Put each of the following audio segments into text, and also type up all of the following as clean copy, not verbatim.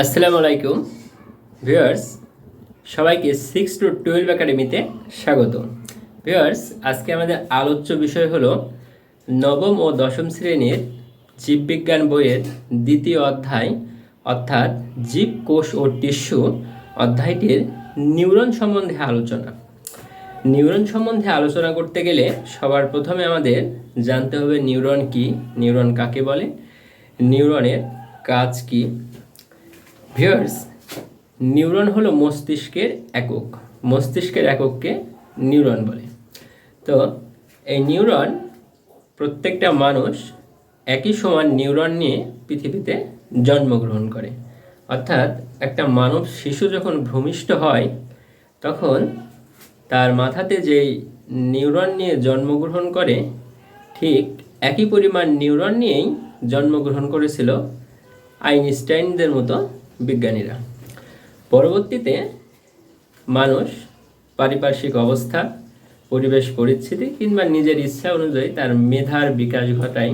আসসালামু আলাইকুম ভিউয়ার্স, সবাইকে 6 to 12 একাডেমিতে স্বাগত। ভিউয়ার্স, আজকে আমাদের আলোচ্য বিষয় হলো নবম ও দশম শ্রেণীর জীববিজ্ঞান বইয়ের দ্বিতীয় অধ্যায় অর্থাৎ জীব কোষ ও টিস্যু অধ্যায়টির নিউরন সম্বন্ধে আলোচনা। নিউরন সম্বন্ধে আলোচনা করতে গেলে সবার প্রথমে আমাদের জানতে হবে নিউরন কি, নিউরন কাকে বলে, নিউরনের কাজ কি। ভিউয়ার্স, নিউরন হলো মস্তিষ্কের একক। মস্তিষ্কের একককে নিউরন বলে। তো এই নিউরন, প্রত্যেকটা মানুষ একই সমান নিউরন নিয়ে পৃথিবীতে জন্মগ্রহণ করে। অর্থাৎ একটা মানব শিশু যখন ভূমিষ্ঠ হয় তখন তার মাথাতে যেই নিউরন নিয়ে জন্মগ্রহণ করে, ঠিক একই পরিমাণ নিউরন নিয়েই জন্মগ্রহণ করেছিল আইনস্টাইনদের মতো বিজ্ঞানীরা। পরবর্তীতে মানুষ পারিপার্শ্বিক অবস্থা, পরিবেশ পরিস্থিতি কিংবা নিজের ইচ্ছা অনুযায়ী তার মেধার বিকাশ ঘটায়।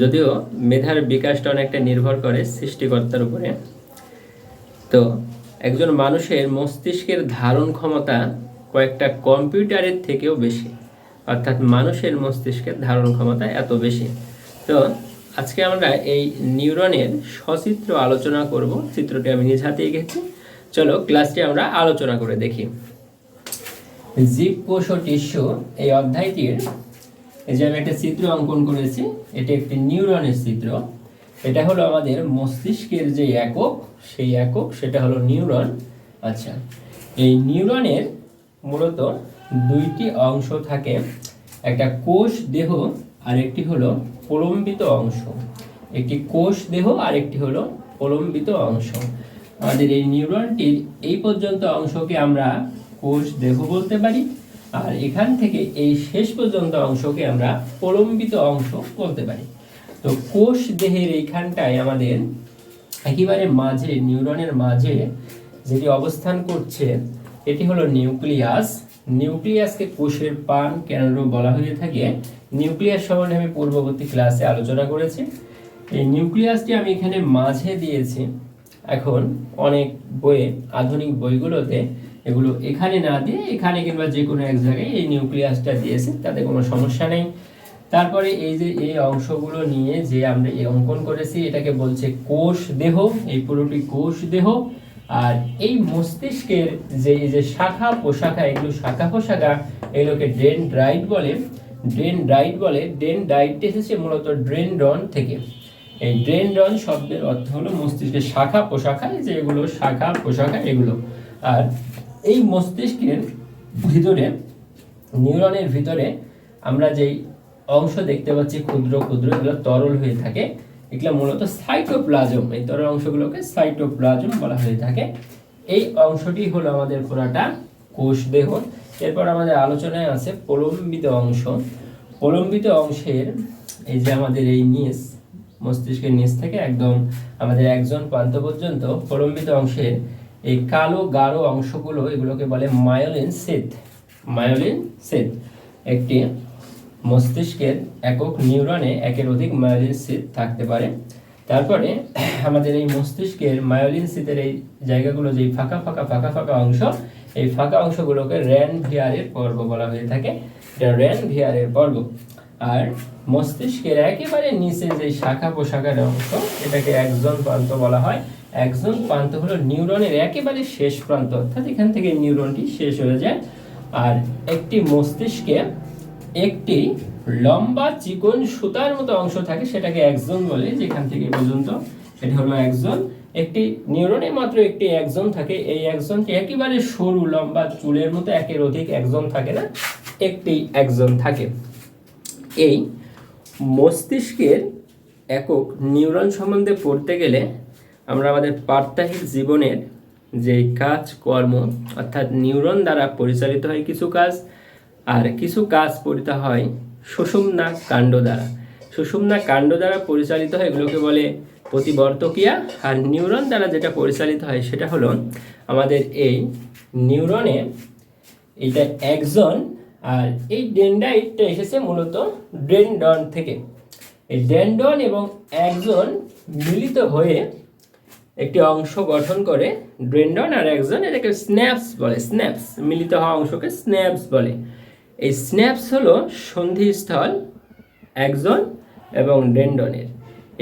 যদিও মেধার বিকাশটা অনেকটা নির্ভর করে সৃষ্টিকর্তার উপরে। তো একজন মানুষের মস্তিষ্কের ধারণ ক্ষমতা কয়েকটা কম্পিউটারের থেকেও বেশি। অর্থাৎ মানুষের মস্তিষ্কের ধারণ ক্ষমতা এত বেশি। তো আজকে আমরা এই নিউরনের সচিত্র আলোচনা করব। চিত্রটি আমি নিজ হাতে এঁকেছি। চলো ক্লাসটি আমরা আলোচনা করে দেখি। জীব কোষ ও টিস্যু এই অধ্যায়টির এই যে আমি একটা চিত্র অঙ্কন করেছি, এটি একটি নিউরনের চিত্র। এটা হলো আমাদের মস্তিষ্কের যে একক, সেই একক সেটা হলো নিউরন। আচ্ছা, এই নিউরনের মূলত দুইটি অংশ থাকে, একটা কোষ দেহ আর একটি হলো প্রলম্বিত অংশ। একটি কোষ দেহ আর একটি হলো প্রলম্বিত অংশ। আমাদের এই নিউরনটির এই পর্যন্ত অংশকে আমরা কোষ দেহ বলতে পারি, আর এখান থেকে এই শেষ পর্যন্ত অংশকে আমরা প্রলম্বিত অংশ বলতে পারি। তো কোষ দেহের এইখানটায় আমাদের একেবারে মাঝে, নিউরনের মাঝে যেটি অবস্থান করছে এটি হলো নিউক্লিয়াস। নিউক্লিয়াসকে কোষের পান কেন্দ্র বলা হয়ে থাকে। নিউক্লিয়াস সম্বন্ধে আমি পূর্ববর্তী ক্লাসে আলোচনা করেছি। এই নিউক্লিয়াসটি আমি এখানে মাঝে দিয়েছি। এখন অনেক বইয়ে, আধুনিক বইগুলোতে এগুলো এখানে না দিয়ে এখানে কিংবা যে কোনো এক জায়গায় এই নিউক্লিয়াসটা দিয়েছে, তাতে কোনো সমস্যা নেই। তারপরে এই যে এই অংশগুলো নিয়ে যে আমরা এই অঙ্কন করেছি, এটাকে বলছে কোষ দেহ। এই পুরোটি কোষ দেহ। আর এই মস্তিষ্কের যে এই যে শাখা প্রশাখা, এগুলো শাখা প্রশাখা, এগুলোকে ডেনড্রাইট বলে। ডেনড্রাইট বলে। ডেনড্রাইট এসেছে মূলত ডেনড্রন থেকে। এই ডেনড্রন শব্দের অর্থ হলো মস্তিষ্কের শাখা প্রশাখা, যে এগুলো শাখা প্রশাখা এগুলো। আর এই মস্তিষ্কের ভিতরে, নিউরনের ভিতরে আমরা যেই অংশ দেখতে পাচ্ছি ক্ষুদ্র ক্ষুদ্র, এগুলো তরল হয়ে থাকে। এগুলো মূলত সাইটোপ্লাজম। এই তরল অংশগুলোকে সাইটোপ্লাজম বলা হয়ে থাকে। এই অংশটি হলো আমাদের পুরাটা কোষ দেহ। এরপর আমাদের আলোচনায় আছে প্রলম্বিত অংশ। প্রলম্বিত অংশের এই যে আমাদের এই নিচ, মস্তিষ্কের নিচ থেকে একদম আমাদের একজন প্রান্ত পর্যন্ত প্রলম্বিত অংশের এই কালো গাঢ় অংশগুলো, এগুলোকে বলে মায়োলিন সিথ। মায়োলিন সিথ একটি মস্তিষ্কের একক নিউরনে একের অধিক মায়োলিন সিথ থাকতে পারে। তারপরে আমাদের এই মস্তিষ্কের মায়োলিন সিথের এই জায়গাগুলো, যে ফাঁকা ফাঁকা ফাঁকা ফাঁকা অংশ, এই ফাঁকা অংশগুলোকে র্যানভিয়ারের পর্ব বলা হয়ে থাকে। এটা র্যানভিয়ারের পর্ব। আর মস্তিষ্কের একেবারে নিচে যে শাখা প্রশাখার অংশ, এটাকে একজন প্রান্ত বলা হয়। একজন প্রান্ত হলো নিউরনের একেবারে শেষ প্রান্ত, অর্থাৎ এখান থেকে নিউরনটি শেষ হয়ে যায়। আর একটি মস্তিষ্কে একটি লম্বা চিকন সুতার মতো অংশ থাকে, সেটাকে একজন বলে। যেখান থেকে পর্যন্ত এটা হলো একজন। একটি নিউরনে মাত্র একটি একজন থাকে। এই একজনটি একেবারে সরু লম্বা চুলের মতো, একের অধিক একজন থাকে না, একটি একজন থাকে। এই মস্তিষ্কের একক নিউরন সম্বন্ধে পড়তে গেলে আমরা আমাদের প্রাত্যহিক জীবনের যে কাজ কর্ম, অর্থাৎ নিউরন দ্বারা পরিচালিত হয় কিছু কাজ, আর কিছু কাজ পরিচালিত হয় সুষুম্না কাণ্ড দ্বারা। সুষুম্না কাণ্ড দ্বারা পরিচালিত হয়, এগুলোকে বলে প্রতিবর্তকিয়া। আর নিউরন দ্বারা যেটা পরিচালিত হয় সেটা হলো আমাদের এই নিউরনে এটা একজন। আর এই ডেনড্রাইটটা এসেছে মূলত ডেনড্রন থেকে। এই ডেনড্রন এবং একজন মিলিত হয়ে একটি অংশ গঠন করে ডেনড্রন আর অ্যাক্সন, এটাকে স্ন্যাপস বলে। স্ন্যাপস মিলিত হওয়া অংশকে স্ন্যাপস বলে। এই স্ন্যাপস হলো সন্ধিস্থল অ্যাক্সন এবং ডেনড্রনের।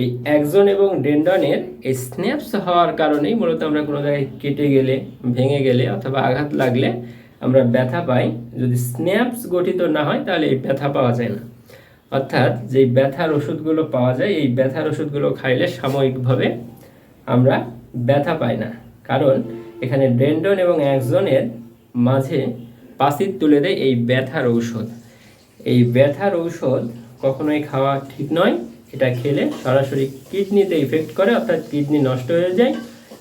এই অ্যাক্সন এবং ডেনড্রনের এই স্ন্যাপস হওয়ার কারণেই মূলত আমরা কোনো জায়গায় কেটে গেলে, ভেঙে গেলে অথবা আঘাত লাগলে আমরা ব্যথা পাই। যদি স্ন্যাপস গঠিত না হয় তাহলে এই ব্যথা পাওয়া যায় না। অর্থাৎ যেই ব্যথার ওষুধগুলো পাওয়া যায়, এই ব্যথার ওষুধগুলো খাইলে সাময়িকভাবে আমরা ব্যথা পাই না, কারণ এখানে ডেনড্রন এবং অ্যাক্সনের মাঝে পাসির তুলে দেয় এই ব্যথার ঔষধ। এই ব্যথার ঔষধ কখনোই খাওয়া ঠিক নয়। এটা খেলে সরাসরি কিডনিতে ইফেক্ট করে, অর্থাৎ কিডনি নষ্ট হয়ে যায়।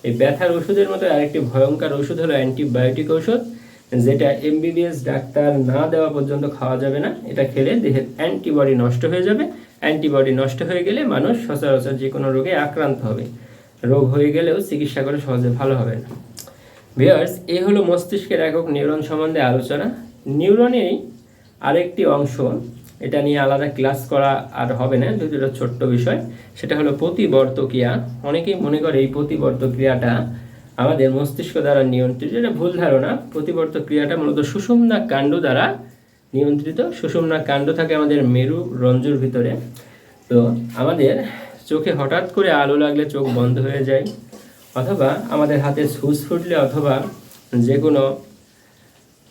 এই ব্যথার ওষুধের মতো আরেকটি ভয়ঙ্কর ওষুধ হলো অ্যান্টিবায়োটিক ওষুধ, যেটা এমবিবিএস ডাক্তার না দেওয়া পর্যন্ত খাওয়া যাবে না। এটা খেলে দেহের অ্যান্টিবডি নষ্ট হয়ে যাবে। অ্যান্টিবডি নষ্ট হয়ে গেলে মানুষ সচরাচর যে কোনো রোগে আক্রান্ত হবে। রোগ হয়ে গেলেও চিকিৎসা করে সহজে ভালো হবে না। ভিউয়ার্স, এই হলো মস্তিষ্কের একক নিউরন সম্বন্ধে আলোচনা। নিউরনেরই আরেকটি অংশ, এটা নিয়ে আলাদা ক্লাস করা আর হবে না, যেহেতু এটা ছোট্ট বিষয়। সেটা হলো প্রতিবর্ত ক্রিয়া। অনেকেই মনে করে এই প্রতিবর্ত ক্রিয়াটা আমাদের মস্তিষ্ক দ্বারা নিয়ন্ত্রিত। এটা ভুল ধারণা। প্রতিবর্ত ক্রিয়াটা মূলত সুষুম্না কাণ্ড দ্বারা নিয়ন্ত্রিত। সুষুম্না কাণ্ড থাকে আমাদের মেরু রঞ্জুর ভিতরে। তো আমাদের চোখে হঠাৎ করে আলো লাগলে চোখ বন্ধ হয়ে যায়, অথবা আমাদের হাতে সুচ ফুটলে, অথবা যে কোনো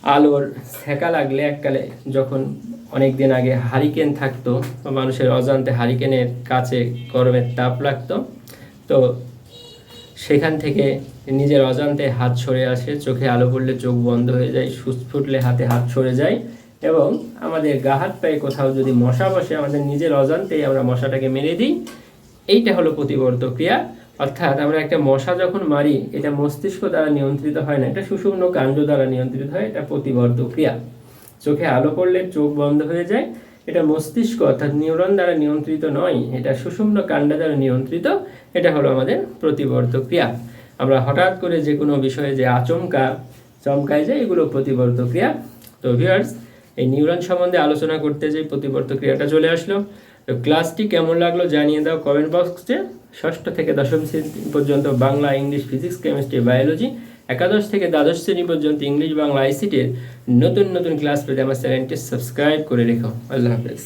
আলোর ছ্যাঁকা লাগলে, এককালে যখন অনেক দিন আগে হারিকেন থাকতো, মানুষের অজান্তে হারিকেনের কাছে গরমের তাপ লাগতো, তো সেখান থেকে নিজের অজান্তে হাত সরে আসে। চোখে আলো পড়লে চোখ বন্ধ হয়ে যায়, সুচ ফুটলে হাতে হাত সরে যায়, এবং আমাদের গা হাত পায়ে কোথাও যদি মশা বসে, আমাদের নিজের অজান্তেই আমরা মশাটাকে মেরে দিই। এইটা হলো প্রতিবর্ত ক্রিয়া। অর্থাৎ আমরা একটা মশা যখন মারি, এটা মস্তিষ্ক দ্বারা নিয়ন্ত্রিত হয় না, এটা সুষুম্ন কাণ্ড দ্বারা নিয়ন্ত্রিত হয়। এটা প্রতিবর্ত ক্রিয়া। চোখে আলো পড়লে চোখ বন্ধ হয়ে যায়, এটা মস্তিষ্ক অর্থাৎ নিউরন দ্বারা নিয়ন্ত্রিত নয়, এটা সুষুম্ন কাণ্ড দ্বারা নিয়ন্ত্রিত। এটা হলো আমাদের প্রতিবর্ত ক্রিয়া। আমরা হঠাৎ করে যে কোনো বিষয়ে যে চমকায় যায়, এগুলো প্রতিবর্ত ক্রিয়া। তো ভিউয়ার্স, এই নিউরন সম্বন্ধে আলোচনা করতে যে প্রতিবর্ত ক্রিয়াটা চলে আসলো। তো ক্লাসটি কেমন লাগলো জানিয়ে দাও কমেন্ট বক্সে। ষষ্ঠ থেকে দশম শ্রেণী পর্যন্ত Bangla, English, physics, chemistry, biology, একাদশ থেকে দ্বাদশ শ্রেণী পর্যন্ত ইংলিশ, বাংলা, আইসিটির নতুন নতুন ক্লাস পেতে আমার চ্যানেলটি সাবস্ক্রাইব করে রেখো। আল্লাহ হাফেজ।